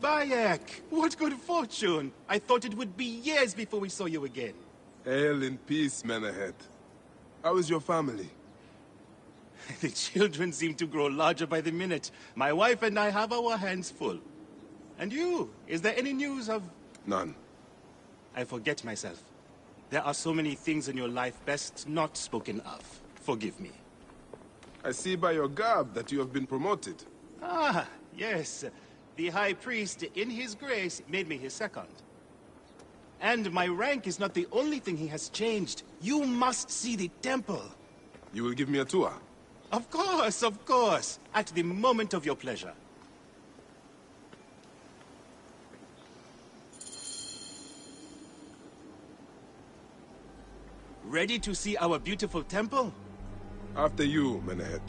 Bayek, what good fortune! I thought it would be years before we saw you again. Hail in peace, Menahet. How is your family? The children seem to grow larger by the minute. My wife and I have our hands full. And you? Is there any news of... None. I forget myself. There are so many things in your life best not spoken of. Forgive me. I see by your garb that you have been promoted. Ah, yes. The High Priest, in his grace, made me his second. And my rank is not the only thing he has changed. You must see the temple. You will give me a tour? Of course. At the moment of your pleasure. Ready to see our beautiful temple? After you, Menahet.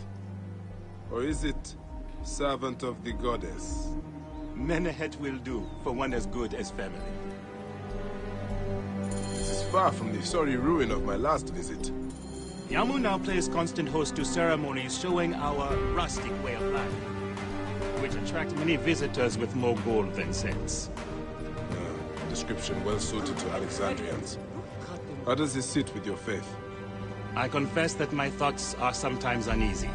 Or is it servant of the goddess? Menahet will do, for one as good as family. This is far from the sorry ruin of my last visit. Yamu now plays constant host to ceremonies showing our rustic way of life, which attract many visitors with more gold than sense. Description well suited to Alexandrians. How does this sit with your faith? I confess that my thoughts are sometimes uneasy.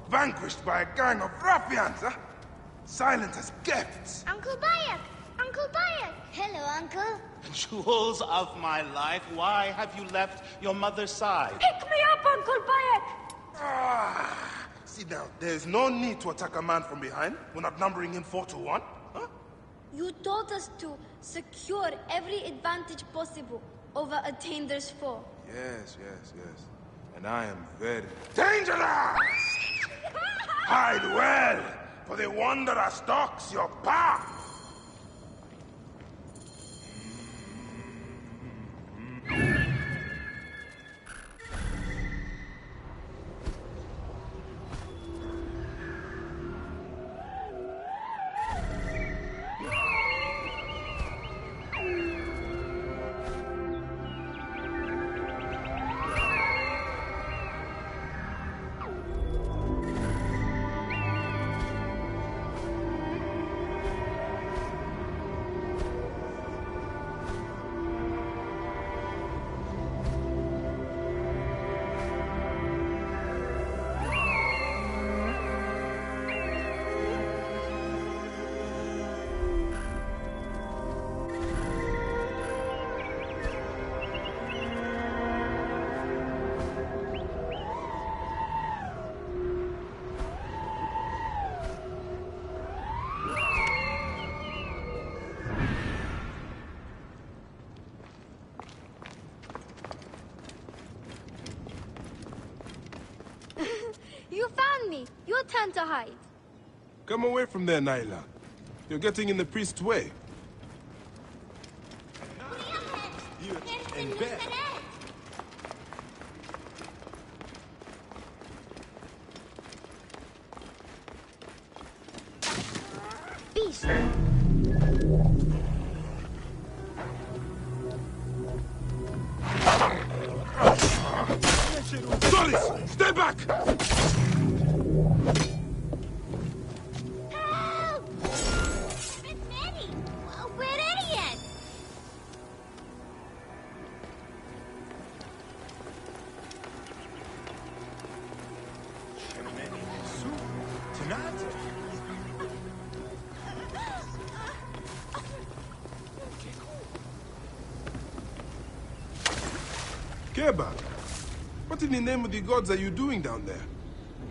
Vanquished by a gang of ruffians, huh? Silent as gifts. Uncle Bayek! Uncle Bayek! Hello, Uncle. Jewels of my life, why have you left your mother's side? Pick me up, Uncle Bayek! Sit down. There's no need to attack a man from behind. We're not numbering him 4-1. Huh? You told us to secure every advantage possible over a Tainder's foe. Yes. And I am very dangerous! Hide well, for the wanderer stalks your path! You found me. Your turn to hide. Come away from there, Naila. You're getting in the priest's way. You and bed. Beast. Solis! Stay back! Help! Miss Manny! We're idiots! Keba, what in the name of the gods are you doing down there?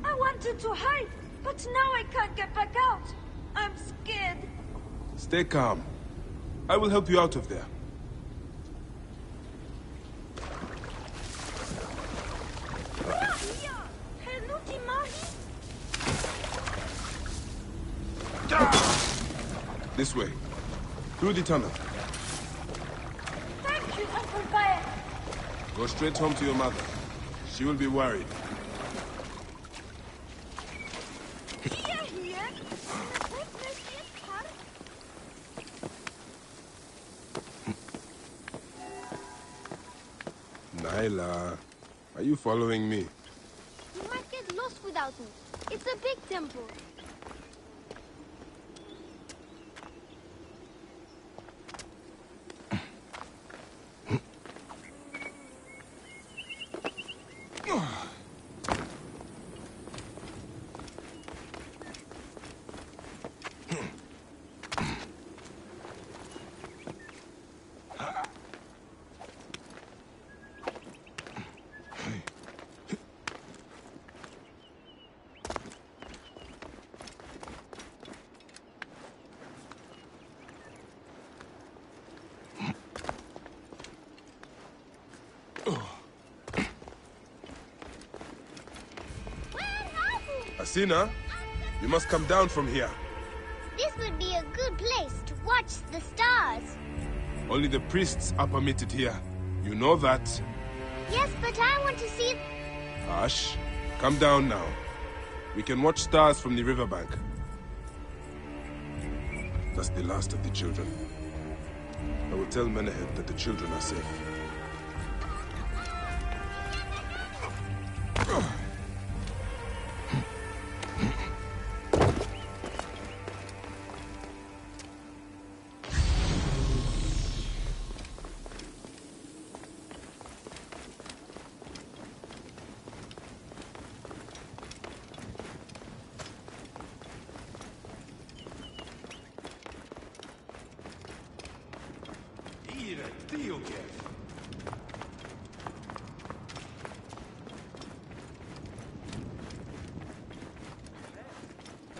I wanted to hide, But now I can't get back out. I'm scared. Stay calm. I will help you out of there. This way. Through the tunnel. Thank you, Uncle Fire. Go straight home to your mother. She will be worried. Nyla, are you following me? You might get lost without me. It's a big temple. Asina, you must come down from here. This would be a good place to watch the stars. Only the priests are permitted here. You know that. Yes, but I want to see... Hush. Come down now. We can watch stars from the riverbank. That's the last of the children. I will tell Menehet that the children are safe.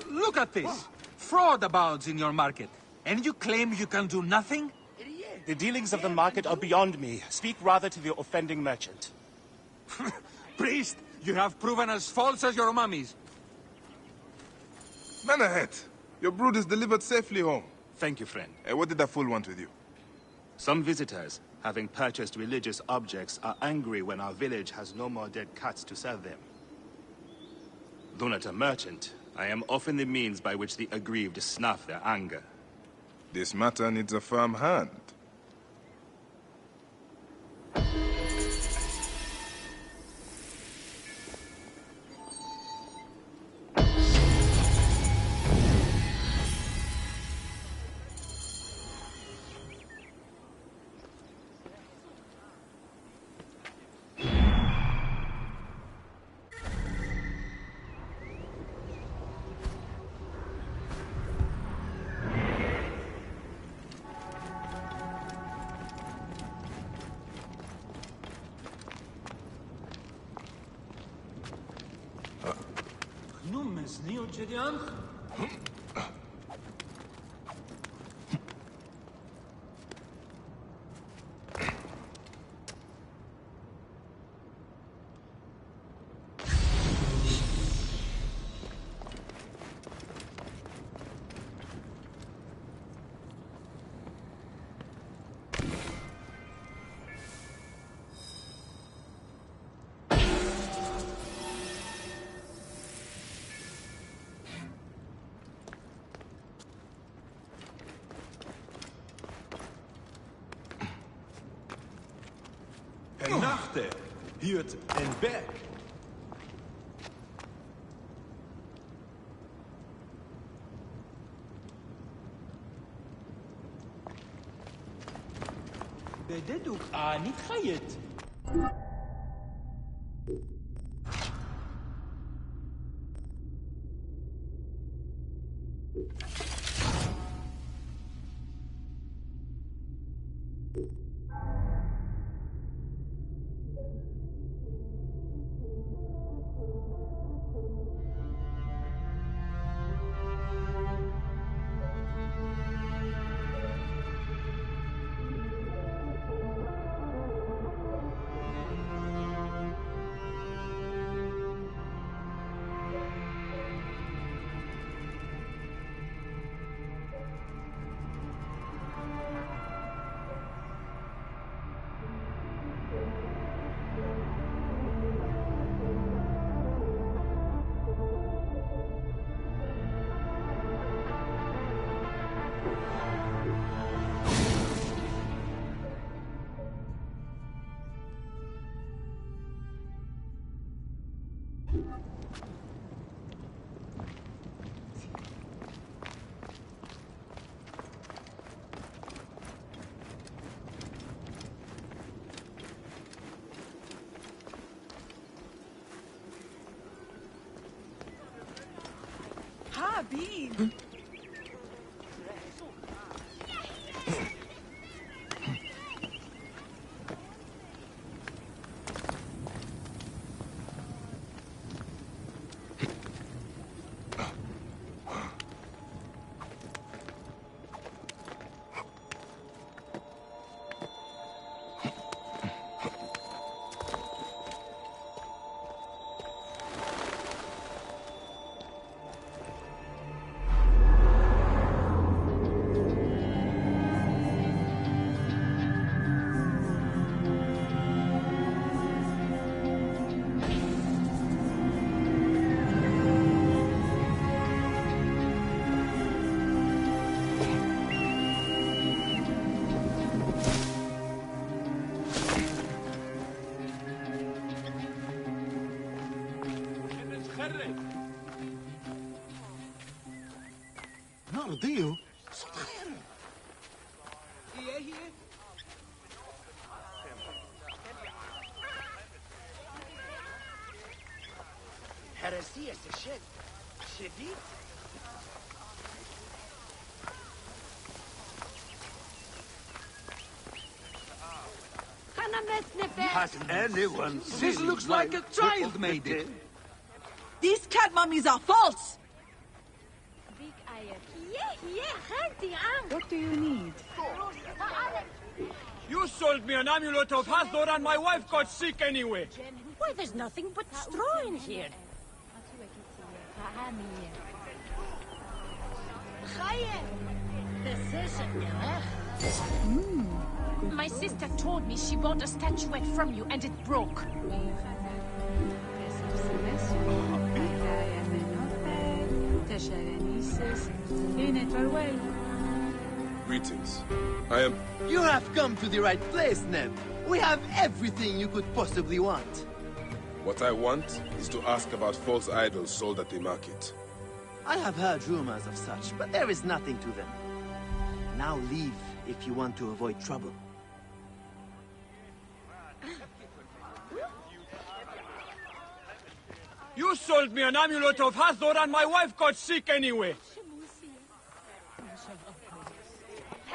Look at this! Fraud abounds in your market, and you claim you can do nothing? The dealings of the market are beyond me. Speak rather to the offending merchant. Priest, you have proven as false as your mummies. Menehet, your brood is delivered safely home. Thank you, friend. What did that fool want with you? Some visitors, having purchased religious objects, are angry when our village has no more dead cats to sell them. Though not a merchant, I am often the means by which the aggrieved snuff their anger. This matter needs a firm hand. En nachten, huurt en back. بددك آني خيط. Habib. نرضيه هرسية الشد شديد. Has anyone seen This looks like a child made it. These cat mummies are false. What do you need? You sold me an amulet of Hathor and my wife got sick anyway. Why, there's nothing but straw in here. My sister told me she bought a statuette from you and it broke. Greetings. I am... You have come to the right place, Neb. We have everything you could possibly want. What I want is to ask about false idols sold at the market. I have heard rumors of such, but there is nothing to them. Now leave if you want to avoid trouble. You sold me an amulet of Hathor and my wife got sick anyway.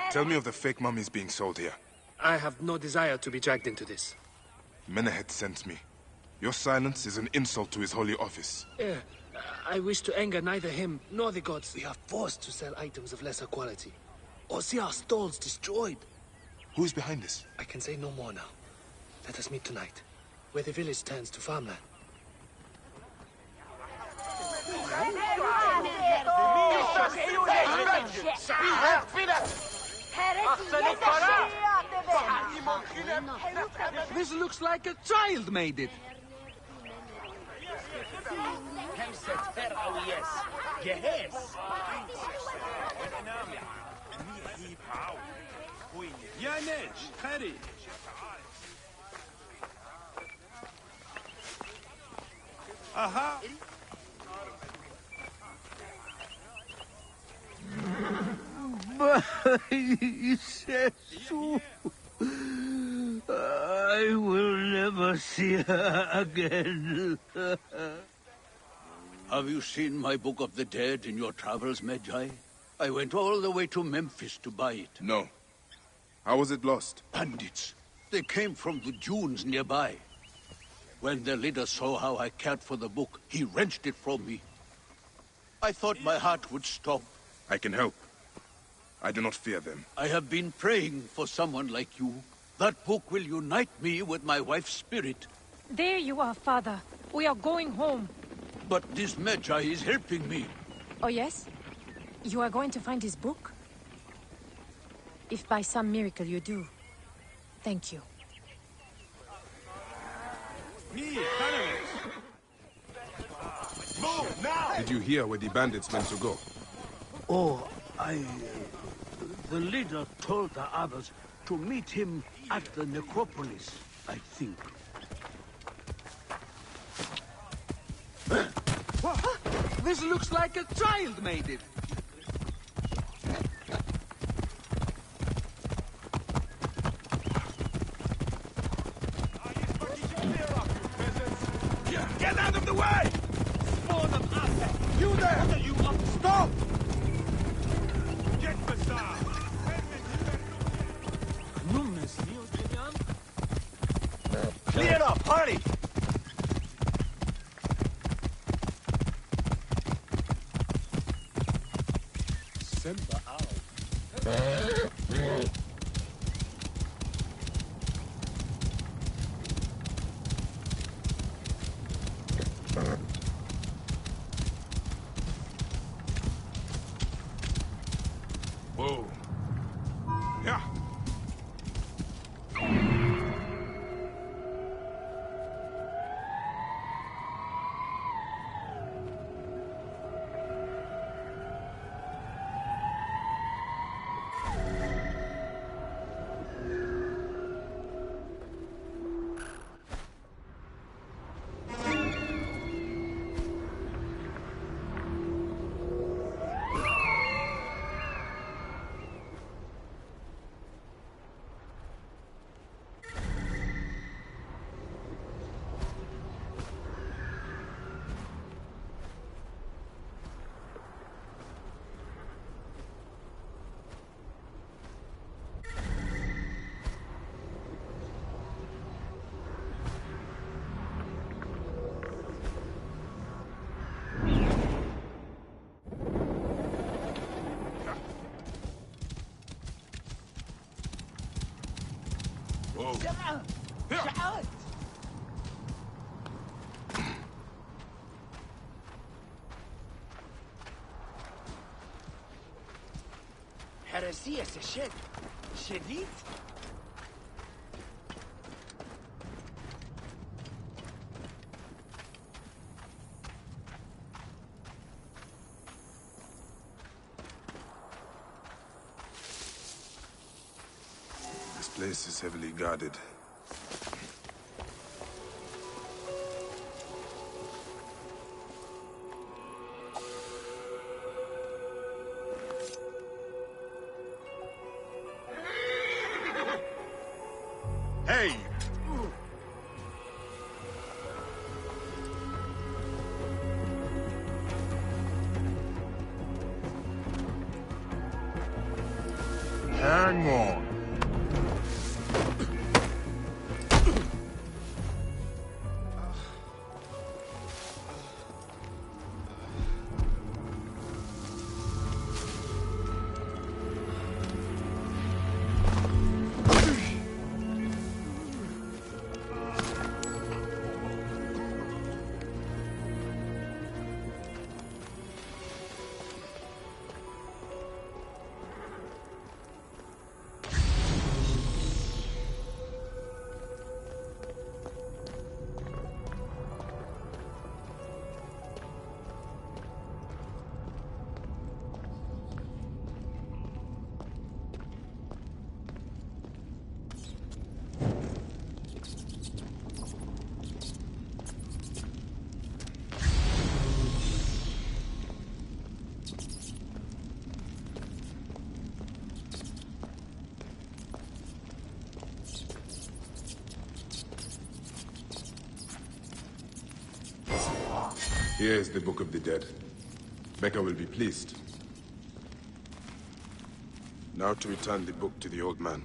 Tell me of the fake mummies being sold here. I have no desire to be dragged into this. Menehet sent me. Your silence is an insult to his holy office. I wish to anger neither him nor the gods. We are forced to sell items of lesser quality, or see our stalls destroyed. Who is behind this? I can say no more now. Let us meet tonight, where the village turns to farmland. This looks like a child made it. Aha! I will never see her again. Have you seen my Book of the Dead in your travels, Magi? I went all the way to Memphis to buy it. No. How was it lost? Bandits. They came from the dunes nearby. When their leader saw how I cared for the book, he wrenched it from me. I thought my heart would stop. I can help. I do not fear them. I have been praying for someone like you. That book will unite me with my wife's spirit. There you are, Father. We are going home. But this Magi is helping me. Oh, yes? You are going to find his book? If by some miracle you do, thank you. Move now! Did you hear where the bandits meant to go? Oh, the leader told the others to meet him at the necropolis, I think. This looks like a child made it. Get out of the way! Spawn of assets! You there! What are you up to? Stop! Get Zasada! Clear it up, hurry! Whoa. Yeah. Whoa. هرسية الشد شديد. This place is heavily guarded. Hey! Hang on. Here is the Book of the Dead. Becca will be pleased. Now to return the book to the old man.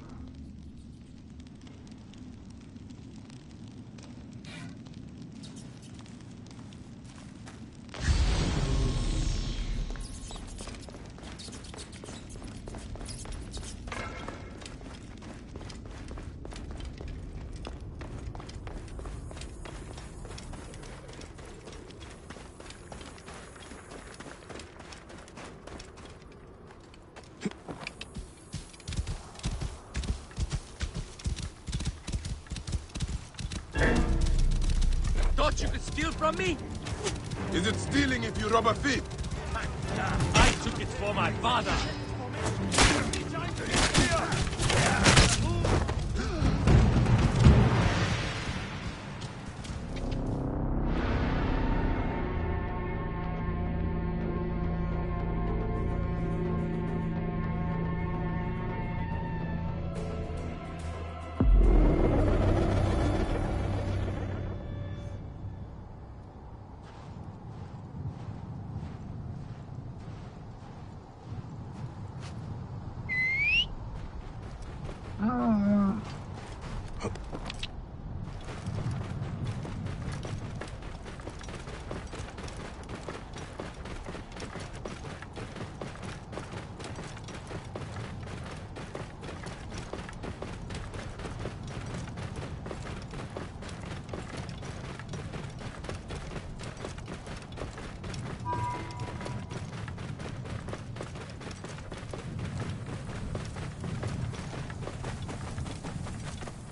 Thought you could steal from me? Is it stealing if you rob a thief? I took it for my father.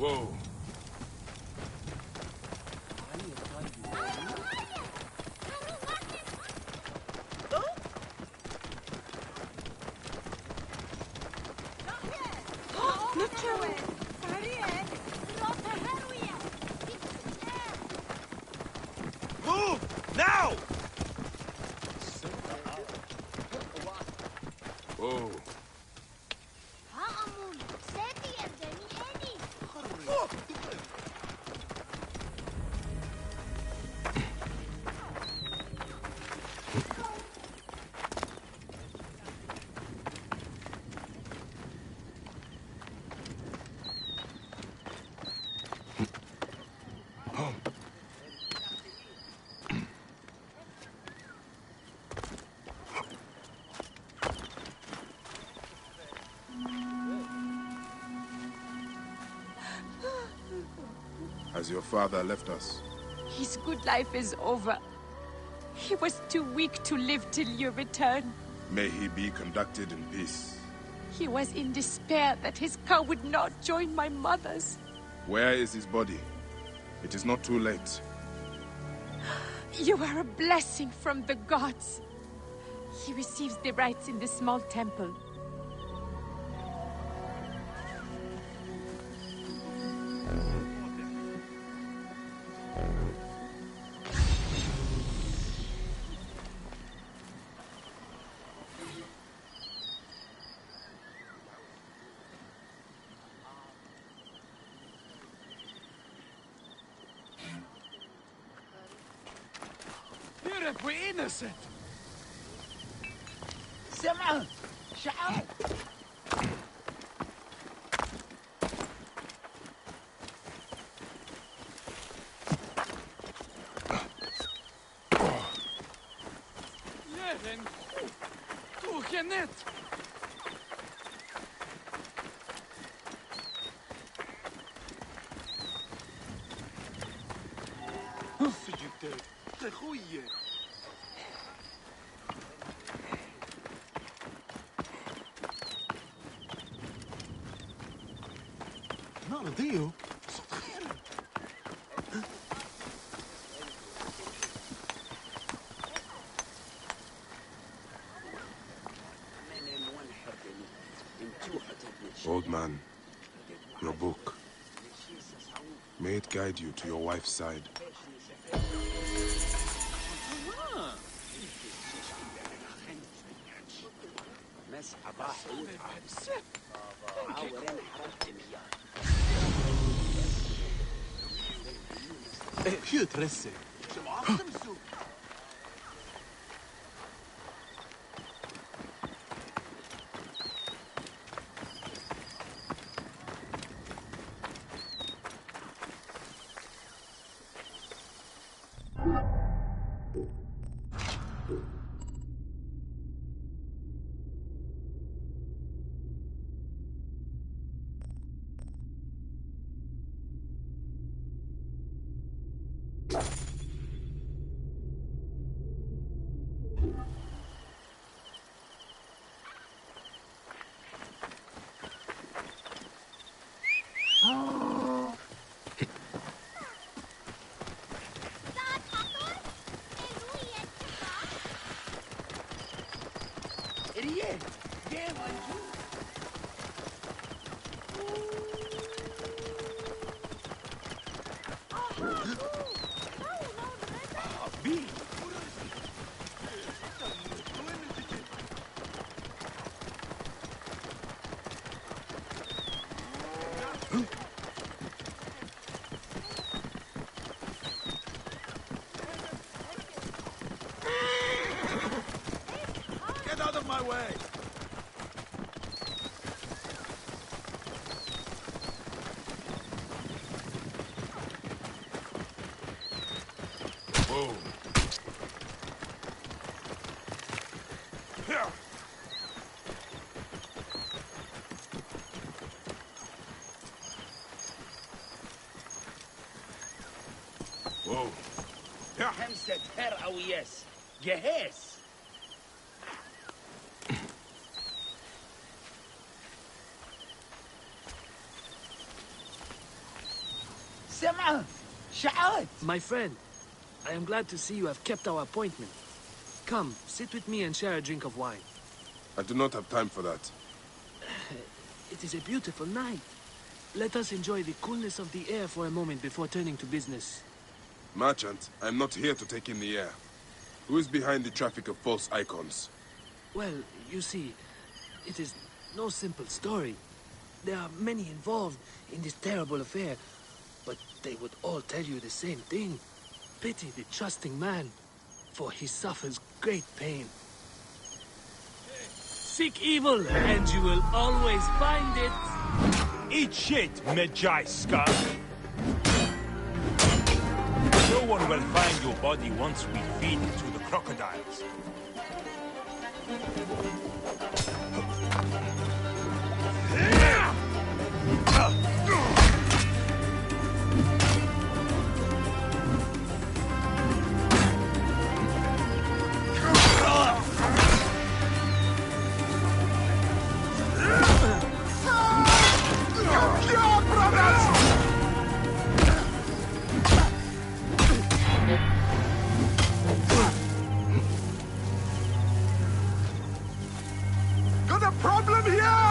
Whoa. Move! Now! Whoa. Has your father left us? His good life is over. He was too weak to live till you return. May he be conducted in peace. He was in despair that his cow would not join my mother's. Where is his body? It is not too late. You are a blessing from the gods. He receives the rites in the small temple. You're if we're innocent! سمعوا شعار Leren, togenet! Fijite, te goeie! نرضيه Old man, your book. May it guide you to your wife's side. شو ترسي Get out of my way! Whoa. Here! Whoa. خمسة هر أو يس جهاز My friend, I am glad to see you have kept our appointment. Come, sit with me and share a drink of wine. I do not have time for that. It is a beautiful night. Let us enjoy the coolness of the air for a moment before turning to business. Merchant, I am not here to take in the air. Who is behind the traffic of false icons? Well, you see, it is no simple story. There are many involved in this terrible affair, but they would all tell you the same thing. Pity the trusting man, for he suffers great pain. Seek evil, and you will always find it. Eat shit, Magi scum! No one will find your body once we feed it to the crocodiles. Got a problem here?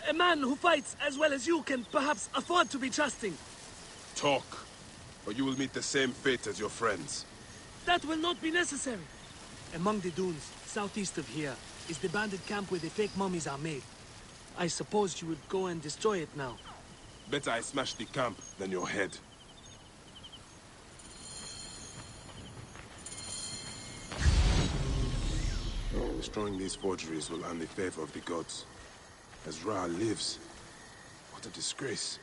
A man who fights as well as you can perhaps afford to be trusting. Talk, or you will meet the same fate as your friends. That will not be necessary. Among the dunes, southeast of here, is the bandit camp where the fake mummies are made. I suppose you would go and destroy it now. Better I smash the camp than your head. Destroying these forgeries will earn the favor of the gods. As Ra lives, what a disgrace.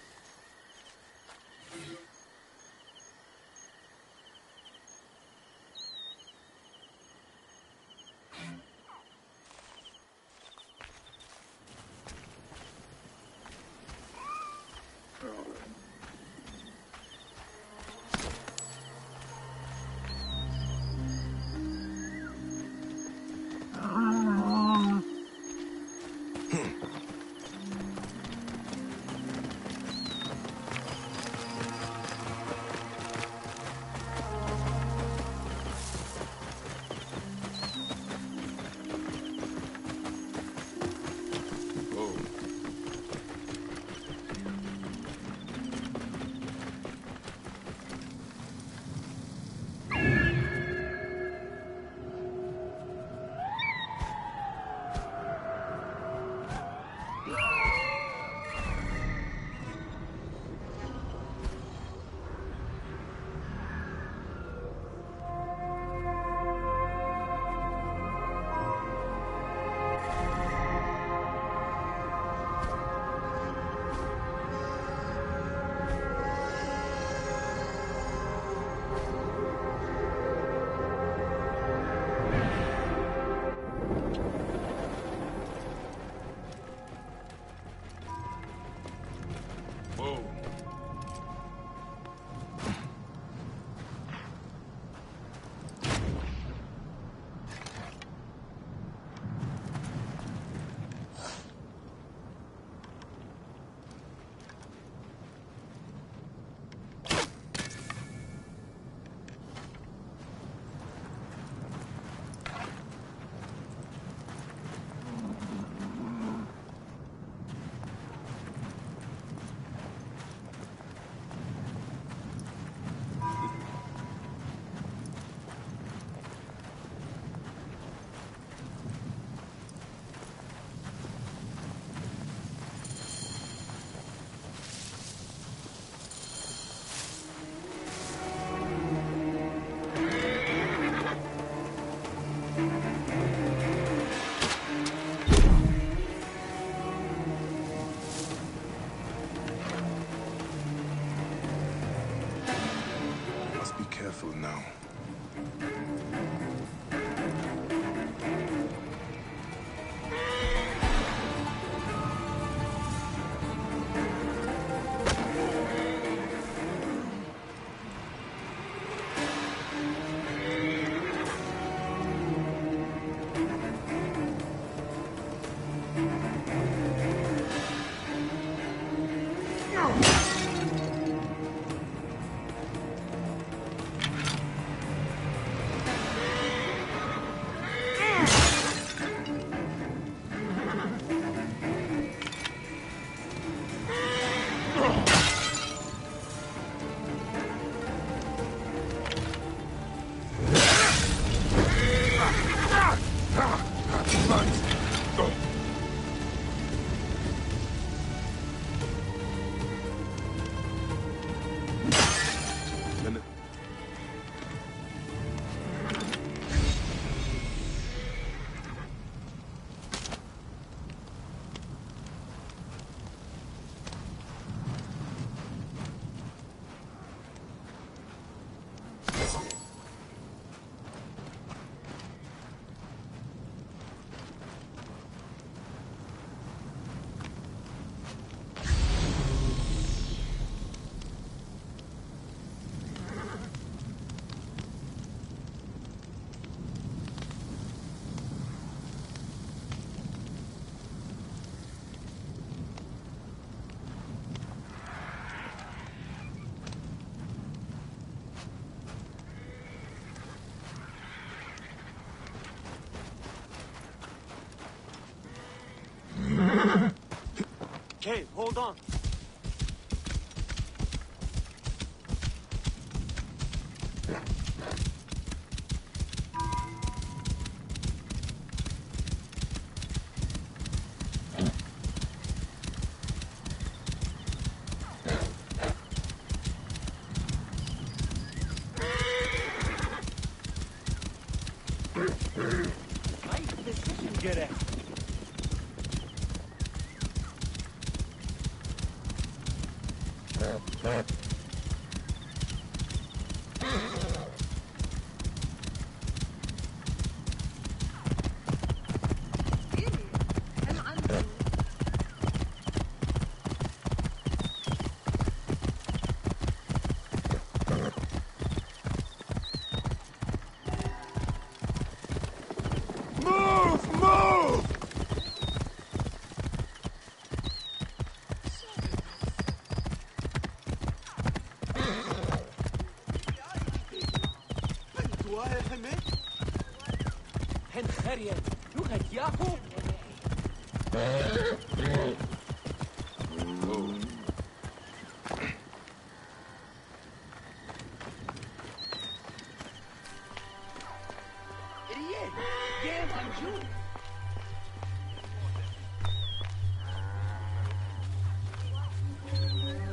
cave. Hold on. Get it.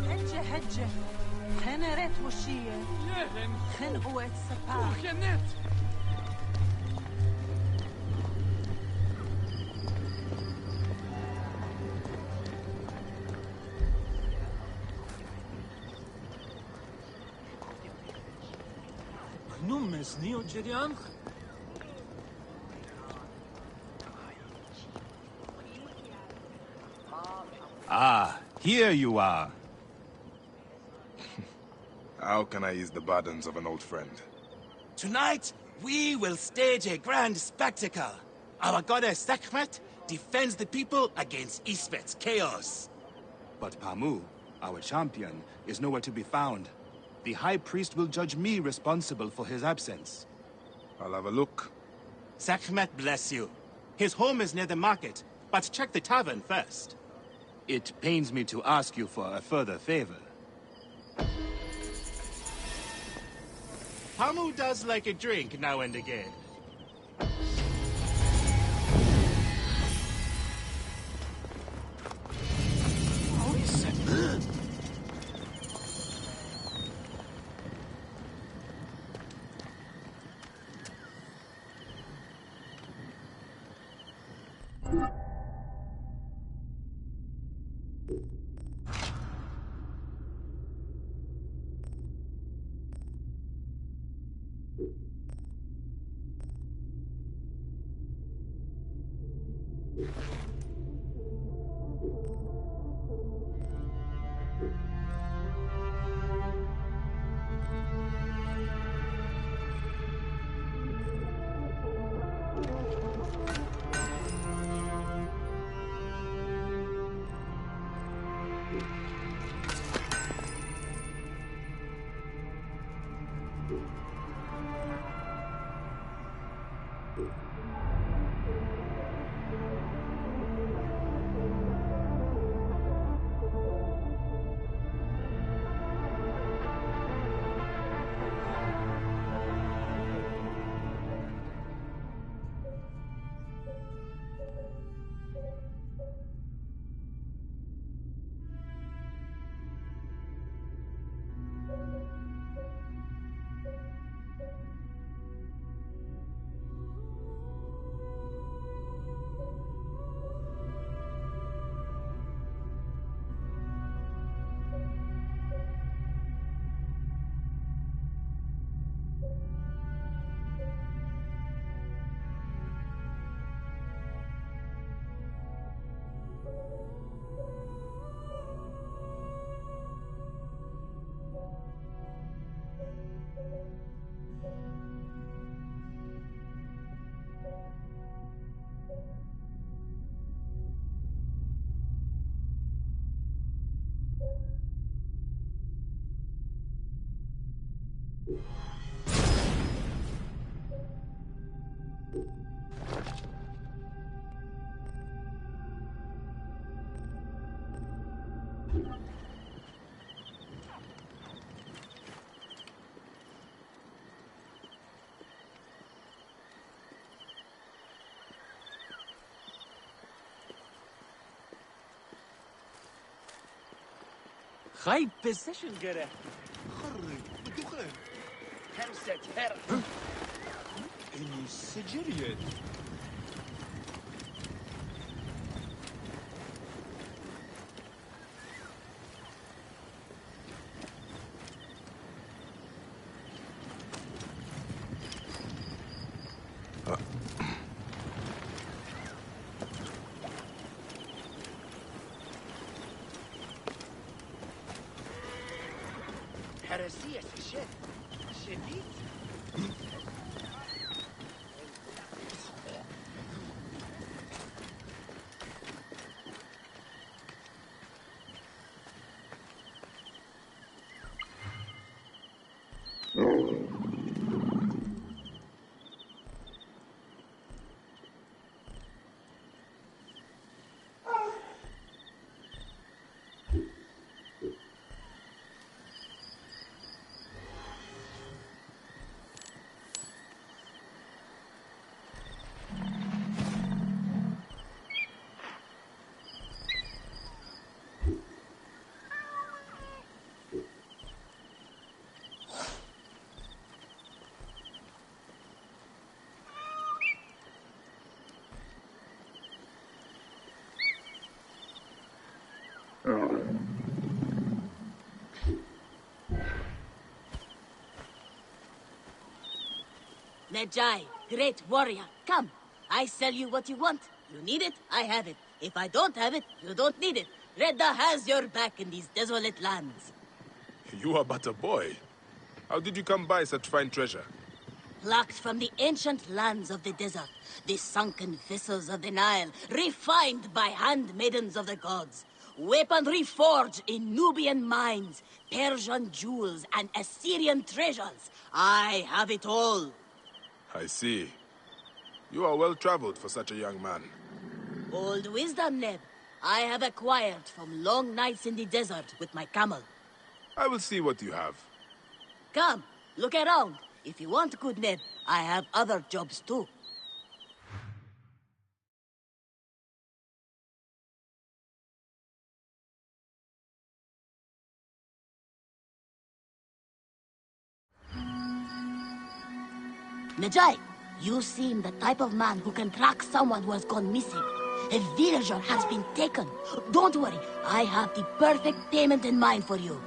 هجة هجة خنرت وشية خنقوة سباح Ah, here you are. How can I ease the burdens of an old friend? Tonight, we will stage a grand spectacle. Our goddess Sekhmet defends the people against Isfet's chaos. But Pamu, our champion, is nowhere to be found. The High Priest will judge me responsible for his absence. I'll have a look. Sekhmet bless you. His home is near the market, but check the tavern first. It pains me to ask you for a further favor. Pamu does like a drink now and again. High position, Gere. إني سجلت. هرسية الشد شديد. Medjai, great warrior, come. I sell you what you want. You need it, I have it. If I don't have it, you don't need it. Redda has your back in these desolate lands. You are but a boy. How did you come by such fine treasure? Plucked from the ancient lands of the desert, the sunken vessels of the Nile, refined by handmaidens of the gods. Weaponry forged in Nubian mines, Persian jewels, and Assyrian treasures. I have it all. I see. You are well-traveled for such a young man. Old wisdom, Neb. I have acquired from long nights in the desert with my camel. I will see what you have. Come, look around. If you want good, Neb, I have other jobs too. Najai, you seem the type of man who can track someone who has gone missing. A villager has been taken. Don't worry, I have the perfect payment in mind for you.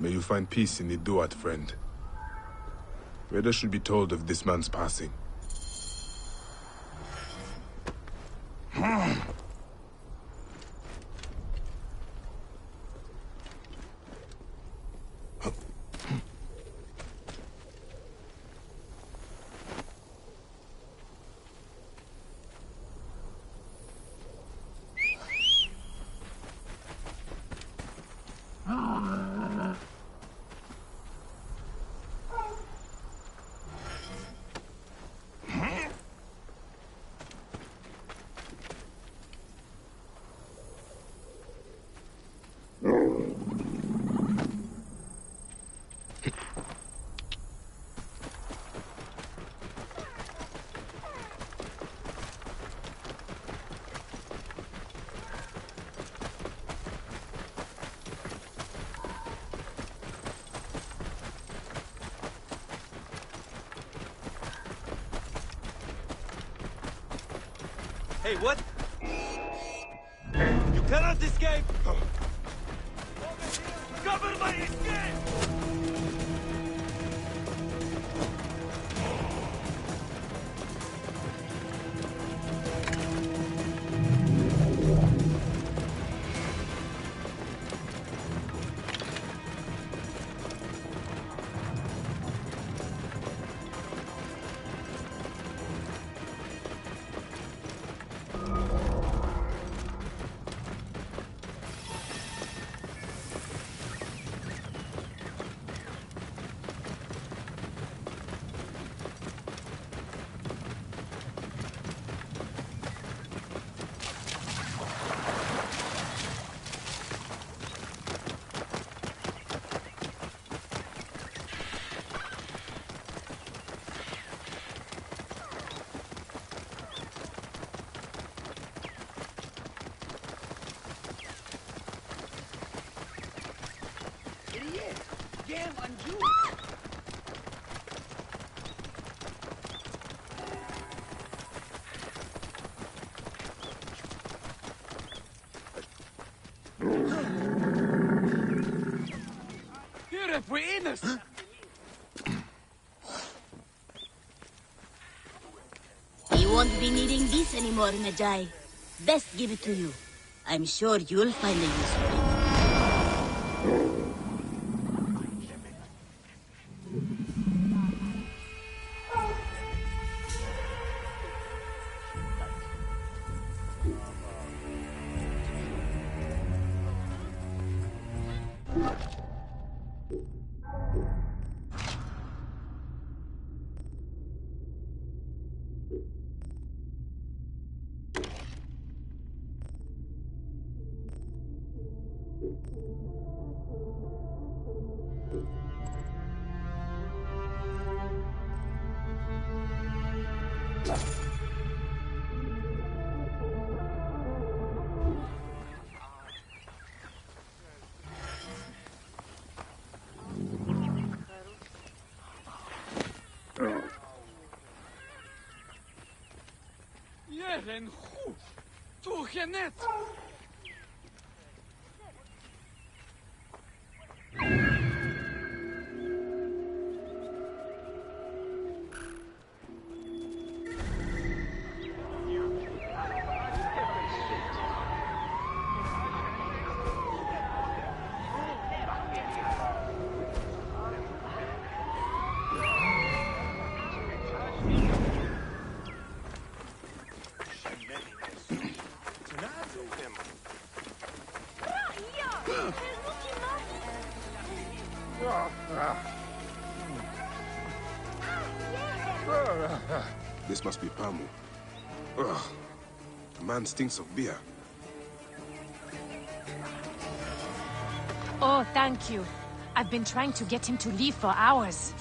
May you find peace in the Duat, friend. Raiders should be told of this man's passing. Hey, what? You cannot escape! Cover my escape! You won't be needing this anymore, Najai. Best give it to you. I'm sure you'll find a use for it. Jeren goed. Toch je net. This must be Pamu. Ugh. The man stinks of beer. Oh, thank you. I've been trying to get him to leave for hours.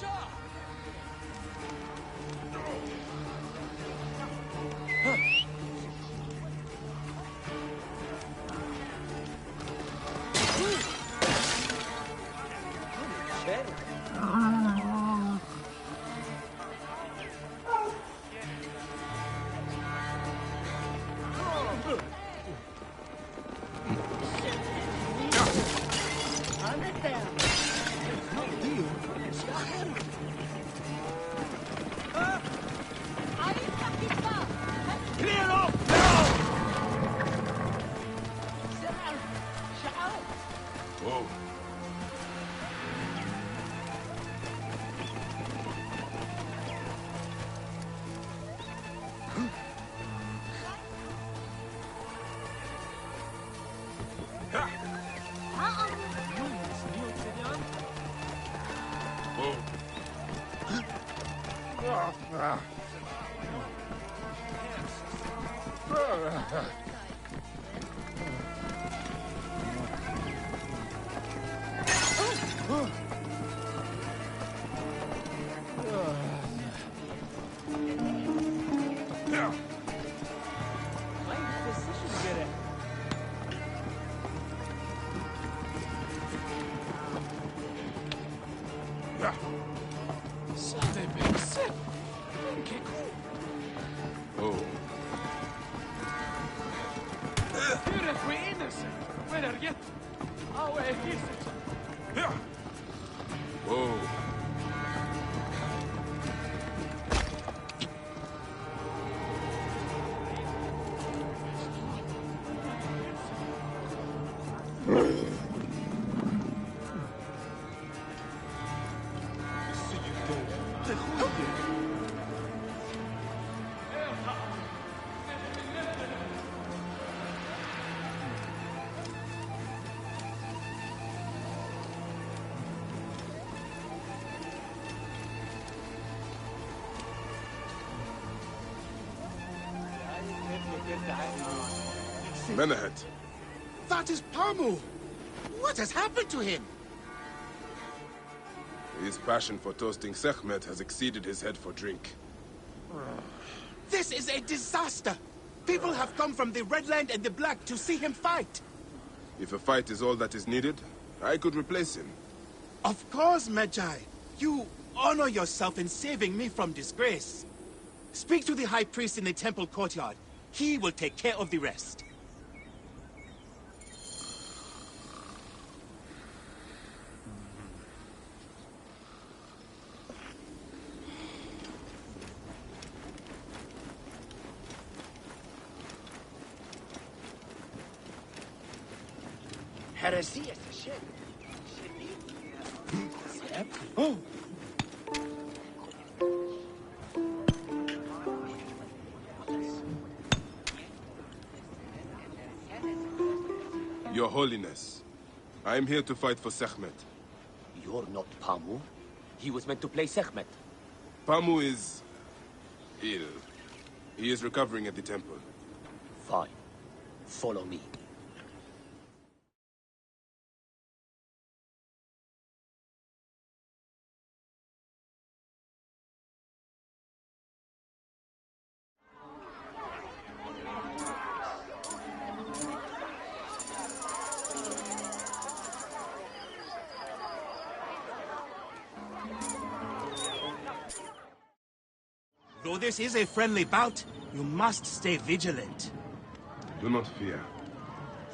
Menahet. That is Pamu! What has happened to him? His passion for toasting Sekhmet has exceeded his head for drink. This is a disaster! People have come from the Red Land and the Black to see him fight. If a fight is all that is needed, I could replace him. Of course, Magi. You honor yourself in saving me from disgrace. Speak to the High Priest in the temple courtyard. He will take care of the rest. Heresy. Oh! Your Holiness, I am here to fight for Sekhmet. You're not Pamu. He was meant to play Sekhmet. Pamu is ill. He is recovering at the temple. Fine. Follow me. Though this is a friendly bout, you must stay vigilant. Do not fear.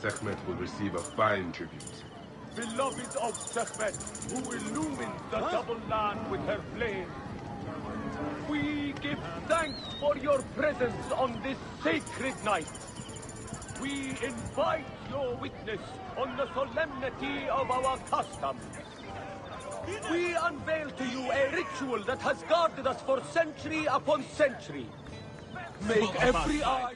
Sekhmet will receive a fine tribute. Beloved of Sekhmet, who illumined the double land with her flame, we give thanks for your presence on this sacred night. We invite your witness on the solemnity of our custom. We unveil to you a ritual that has guarded us for century upon century. Make every eye...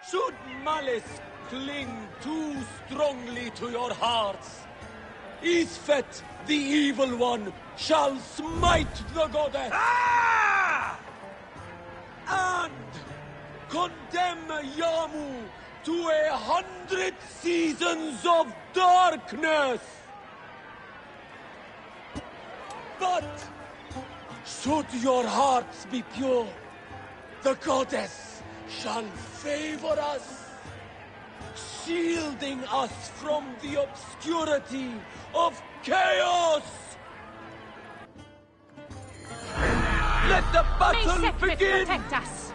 Should malice cling too strongly to your hearts, Isfet, the evil one, shall smite the goddess! And condemn Yamu to 100 seasons of darkness! But should your hearts be pure, the goddess shall favor us, shielding us from the obscurity of chaos! Let the battle May Sekhmet begin! protect us!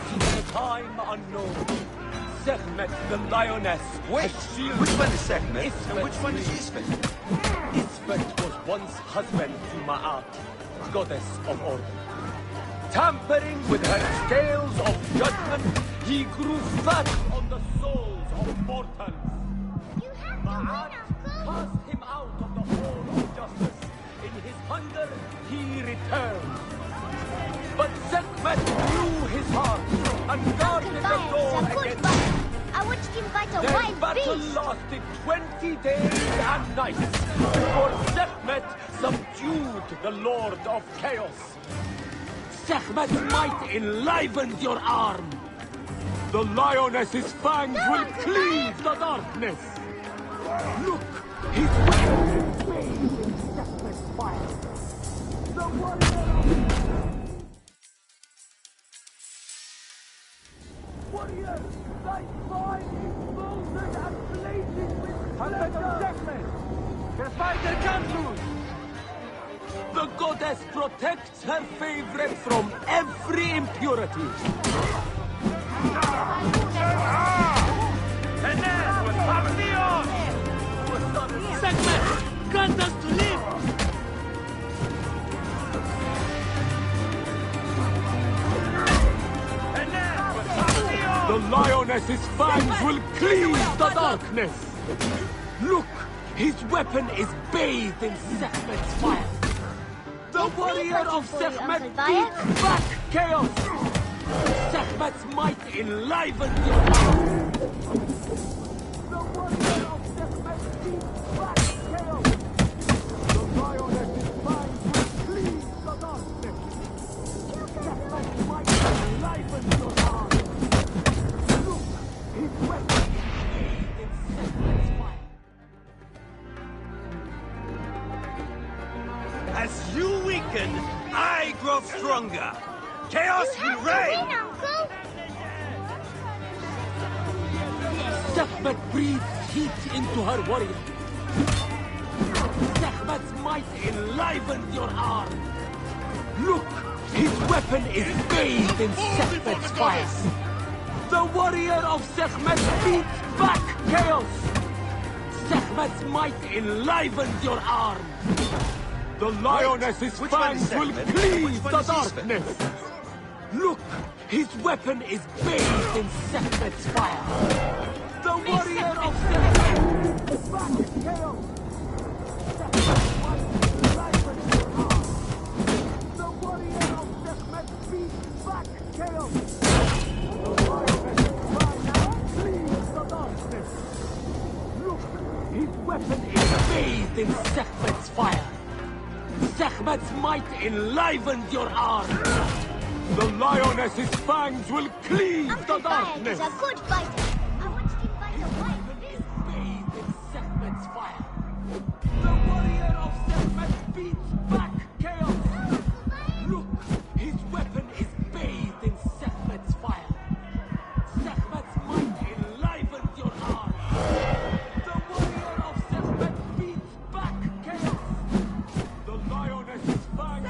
Since a time unknown, Sekhmet the lioness has shielded... Which one is Sekhmet? And which one is Isfet? Isfet was once husband to Ma'at, goddess of order. Tampering with her scales of judgment, he grew fat on the souls of mortals. Ma'at cast him out of the hall of justice. In his hunger, he returned. But Sekhmet knew his heart and guarded the door against him. I watched him fight a Their wild battle beast. lasted 20 days and nights before Sekhmet subdued the Lord of Chaos. Sekhmet's might enlivened your arm. The lioness's fangs will cleave the darkness. Look, his weapon is bathed in Sekhmet's fire. The warrior, thy spine is molten and blazing with Sekhmet! The fighter can't lose! The goddess protects her favorite from every impurity. Sekhmet, grant us to live! The lioness's fangs will cleave the darkness! Look, his weapon is bathed in Sekhmet's fire. The warrior of Sekhmet beats back chaos! Sekhmet's might enlivened your arm! The warrior of Sekhmet beats back chaos! The lioness's fangs will cleave the darkness! Sekhmet's might enlivened your arm! Look, his weapon is bathed in Sekhmet's fire. As you weaken, I grow stronger. Chaos will reign! Sekhmet breathes heat into her warrior. Sekhmet's might enlivened your arm. Look, his weapon is bathed in Sekhmet's fire. The warrior of Sekhmet beats back chaos. Sekhmet's might enlivened your arm. The lioness's fangs will cleave the darkness. Look, his weapon is bathed in Sekhmet's fire. The warrior of Sekhmet beats back chaos. Sekhmet's might enlivened your arm. The warrior of Sekhmet beats back chaos. The lioness's fangs cleave the darkness. Look, his weapon is bathed in Sekhmet's fire. Sekhmet's might enlivened your arm. The lioness's fangs will cleave the darkness. Is a good fighter. I watched him fight a while. Bathed in Sekhmet's fire. The warrior of Sekhmet beats back chaos. Look, his weapon is bathed in Sekhmet's fire. Sekhmet's might enlivened your arm. The warrior of Sekhmet beats back chaos. The lioness's fangs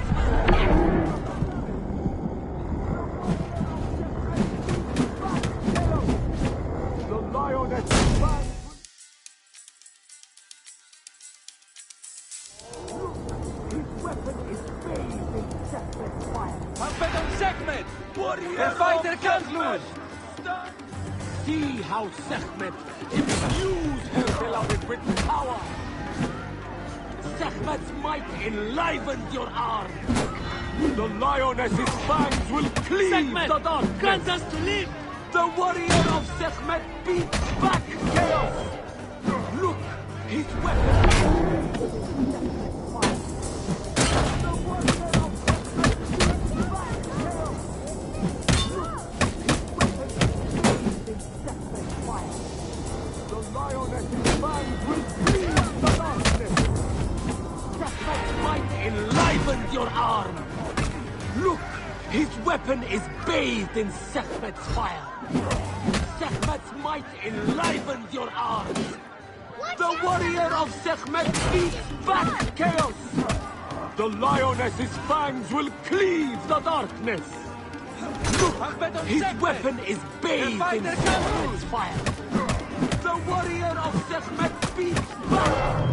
Sekhmet! The fighter can't lose! See how Sekhmet imbues her beloved with power! Sekhmet's might enlivened your arm! The lioness's fangs will cleave Sekhmet, the darkness! grant us to live! The warrior of Sekhmet beats back chaos! Look, his weapon! Enlivened your arm! Look, his weapon is bathed in Sekhmet's fire. Sekhmet's might enlivened your arm. The warrior of Sekhmet beats back chaos. The lioness's fangs will cleave the darkness. Look, his weapon is bathed in Sekhmet's fire. The warrior of Sekhmet beats back.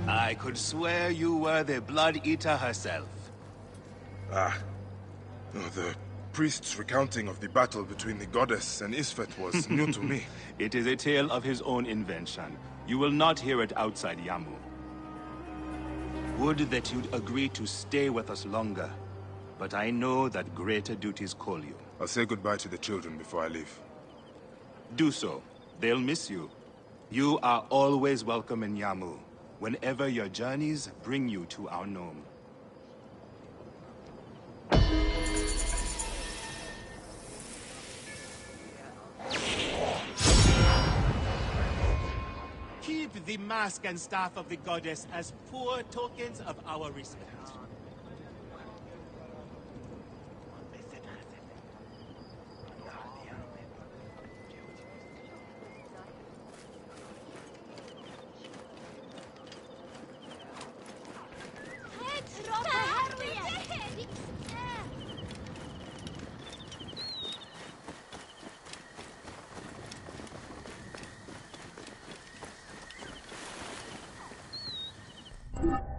I could swear you were the Blood Eater herself. Ah. Oh, the priest's recounting of the battle between the goddess and Isfet was new to me. It is a tale of his own invention. You will not hear it outside Yamu. Would that you'd agree to stay with us longer. but I know that greater duties call you. I'll say goodbye to the children before I leave. Do so. They'll miss you. You are always welcome in Yamu, whenever your journeys bring you to our gnome. Keep the mask and staff of the goddess as poor tokens of our respect. Yeah.